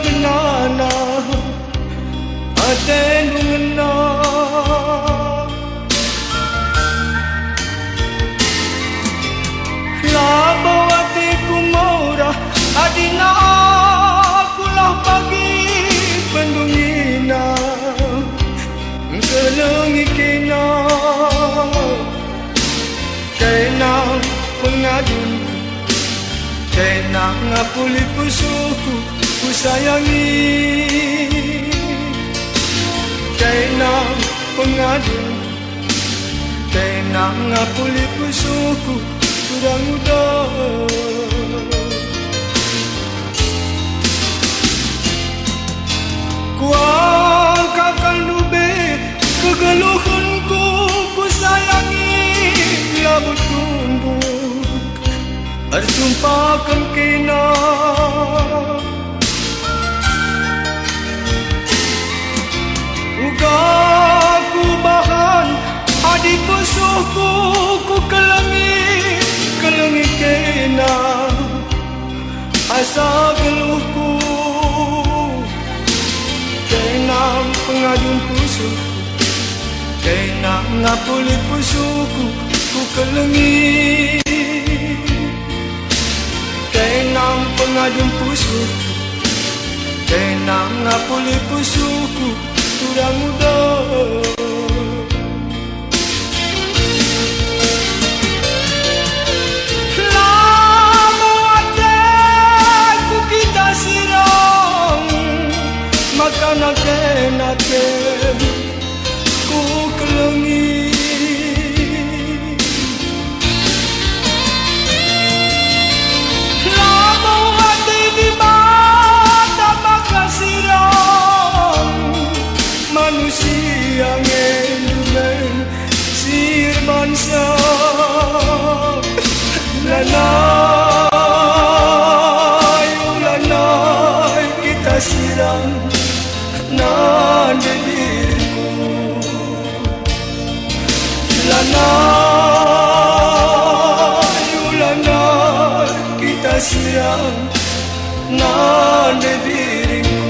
benana aten mengena labo hatiku murah adina akulah pagi pendungina kelengi kena kena pengadun kena ngapuli pusuku ku sayangi kena pengadun kena ngapuli pusuku kurang udah ku angkatkan dubit kegeluhanku ku sayangi labut tumbuk tertumpahkan kena uga ku bahan adik pusuhku ku kelengi kena asa geluhku kena pengadun pusuhku kena ngapuli pusuhku ku kelengi kena pengadun pusuhku kena ngapuli pusuhku kurang mudah nake ku kelengi lama hati di mata bakal siram manusia ngendumen sir bangsa lanai kita siram nande diriku lanai kita siram nande diriku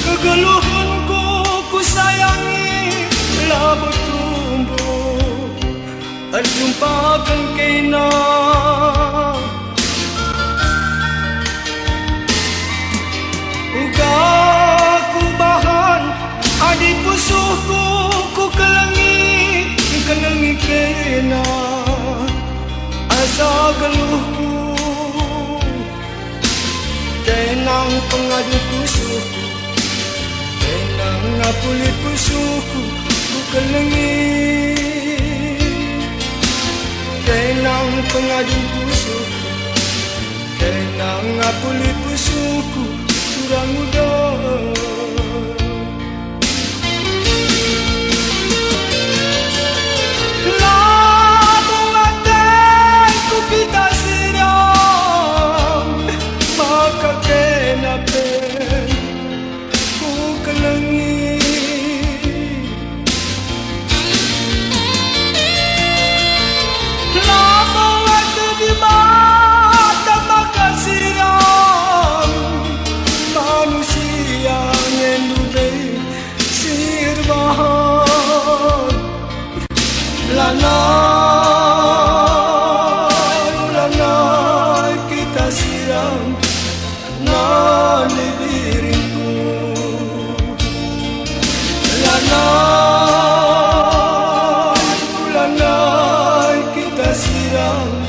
kegeluhanku ku sayangi labut tumbuh terjumpakan kena uga ku bahan adik pusuhku ku kelengi kena asa geluhku kenang pengadu pusuhku kenang ngapuli pusuhku ku kelengi kenang pengadu pusuhku kenang ngapuli pusuhku kurang mudah kita siram maka kena ku kelengi lama waktu di mata maka siram manusia ngendume sir bahan lanai kita siram nande diriku lanai kita siram